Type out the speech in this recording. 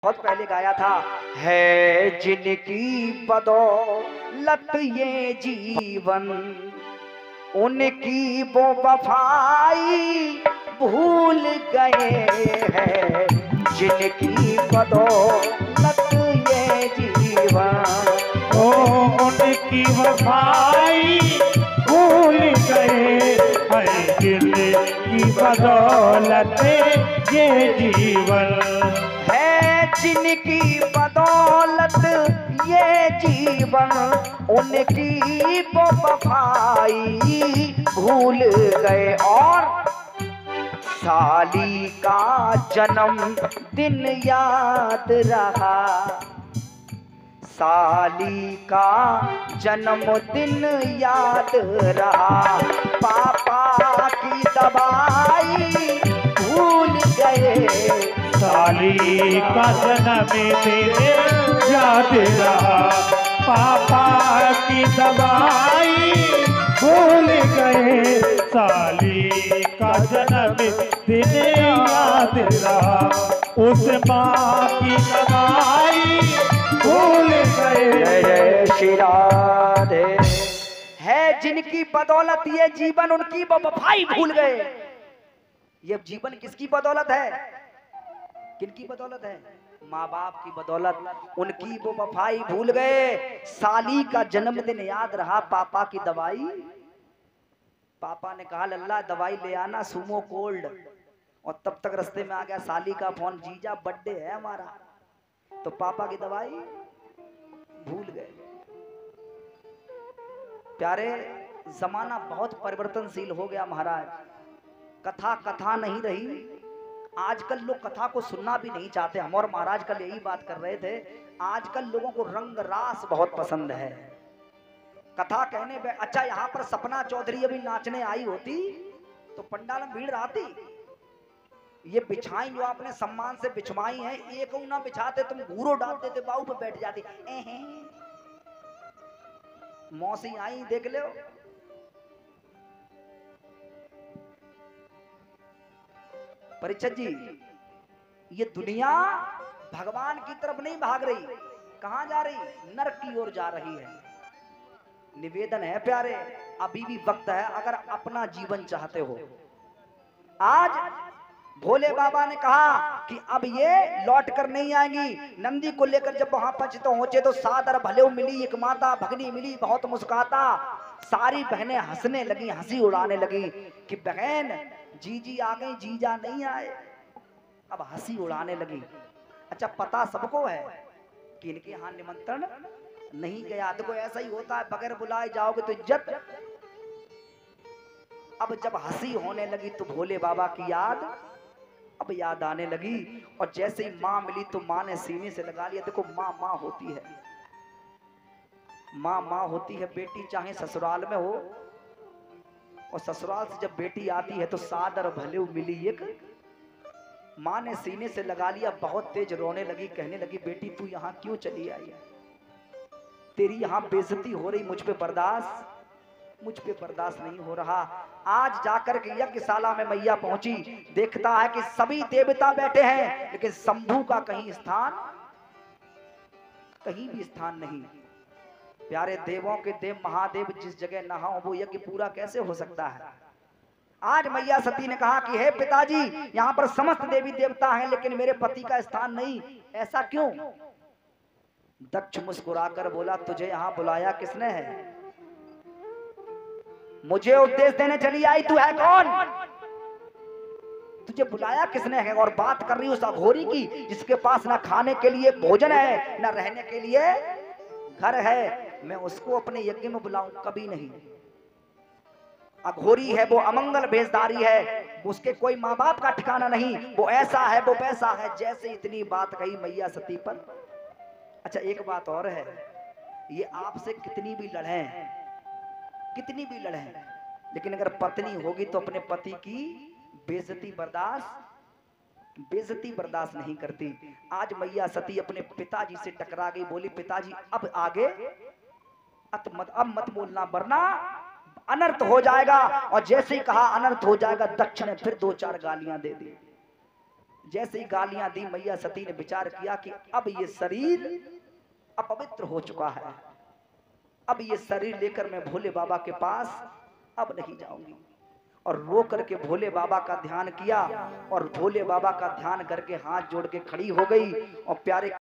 बहुत पहले गाया था। है जिनकी बदौलत ये जीवन, उनकी वो वफाई भूल गए हैं। जिनकी बदौलत ये जीवन, ओ उनकी वफाई भूल गए हैं। जिनकी बदौलत ये जीवन, है जिनकी बदौलत ये जीवन, उनकी वो वफाई भूल गए। और साली का जन्म दिन याद रहा, साली का जन्मदिन याद रहा। पापा की दवाई भूल गए, साली का जन्मदिन याद रहा। पापा की दवाई भूल गए, साली का जन्मदिन याद रहा। उस माँ की दवाई भूल गए। जय जय श्री राधे। है जिनकी बदौलत ये जीवन, उनकी वो वफाई भूल गए। ये जीवन किसकी बदौलत है? किनकी बदौलत है? माँ बाप की बदौलत। उनकी वो वफाई भूल गए। साली का जन्मदिन याद रहा, पापा की दवाई। पापा ने कहा लल्ला दवाई ले आना सुमो कोल्ड, और तब तक रास्ते में आ गया साली का फोन, जीजा बर्थडे है हमारा। तो पापा की दवाई भूल गए। प्यारे, जमाना बहुत परिवर्तनशील हो गया महाराज। कथा कथा नहीं रही। आजकल लोग कथा को सुनना भी नहीं चाहते। हम और महाराज कल यही बात कर रहे थे। आजकल लोगों को रंग रास बहुत पसंद है। कथा कहने पे अच्छा, यहाँ पर सपना चौधरी अभी नाचने आई होती तो पंडाल में भीड़ रहती। ये बिछाई जो आपने सम्मान से बिछवाई है, एक ना बिछाते तुम घूरो डाल देते, बाहू पे बैठ जाती। मौसी आई देख लो। परीक्षित जी, ये दुनिया भगवान की तरफ नहीं भाग रही। कहां जा रही? नरक की ओर जा रही है। निवेदन है प्यारे, अभी भी वक्त है अगर अपना जीवन चाहते हो। आज भोले बाबा ने कहा कि अब ये लौट कर नहीं आएंगी। नंदी को लेकर जब वहां पहुंचे तो पहुंचे तो सादर भले मिली एक माता, भगनी मिली बहुत मुस्कुराता। सारी बहनें हंसने लगी, हंसी उड़ाने लगी कि बहन जीजी आ गई, जीजा नहीं आए। अब हंसी उड़ाने लगी। अच्छा, पता सबको है कि इनके यहाँ निमंत्रण नहीं गया। देखो ऐसा ही होता है, बगैर बुलाए जाओगे तो इज्जत। अब जब हंसी होने लगी तो भोले बाबा की याद अब याद आने लगी। और जैसे ही माँ मिली तो माँ ने सीने से लगा लिया। देखो माँ माँ होती है, माँ माँ होती है। बेटी चाहे ससुराल में हो, और ससुराल से जब बेटी आती है तो सादर भले मिली एक। माँ ने सीने से लगा लिया, बहुत तेज रोने लगी, कहने लगी बेटी तू यहाँ क्यों चली आई है? तेरी यहाँ बेइज्जती हो रही, मुझ पे बर्दाश्त नहीं हो रहा। आज जाकर के यज्ञशाला में मैया पहुंची, देखता है कि सभी देवता बैठे हैं, लेकिन शंभू का कहीं भी स्थान नहीं। प्यारे, देवों के देव महादेव जिस जगह न हो वो यज्ञ पूरा कैसे हो सकता है? आज मैया सती ने कहा कि हे पिताजी, यहाँ पर समस्त देवी देवता हैं लेकिन मेरे पति का स्थान नहीं, ऐसा क्यों? दक्ष मुस्कुराकर बोला तुझे यहाँ बुलाया किसने है? मुझे उपदेश देने चली आई, तू है कौन? तुझे बुलाया किसने है? और बात कर रही उस अघोरी की जिसके पास ना खाने के लिए भोजन है, ना रहने के लिए घर है। मैं उसको अपने यज्ञ में बुलाऊं? कभी नहीं। अघोरी है, वो अमंगल भेषधारी है, उसके कोई माँ बाप का ठिकाना नहीं, वो ऐसा है वो वैसा है। जैसे इतनी बात कही मैया सती पर। अच्छा, एक बात और है, ये आपसे कितनी भी लड़े, लेकिन अगर पत्नी होगी तो अपने पति की बेइज्जती बर्दाश्त नहीं करती। आज मैया सती अपने पिताजी से टकरा गई, बोली पिताजी अब आगे अब मत बोलना वरना अनर्थ हो जाएगा। और जैसे ही कहा अनर्थ हो जाएगा, दक्ष ने फिर 2-4 गालियां दे दी। जैसे ही गालियां दी मैया सती ने विचार किया कि अब ये शरीर अपवित्र हो चुका है, अब ये शरीर लेकर मैं भोले बाबा के पास अब नहीं जाऊंगी। और रो करके भोले बाबा का ध्यान किया और भोले बाबा का ध्यान करके हाथ जोड़ के खड़ी हो गई और प्यारे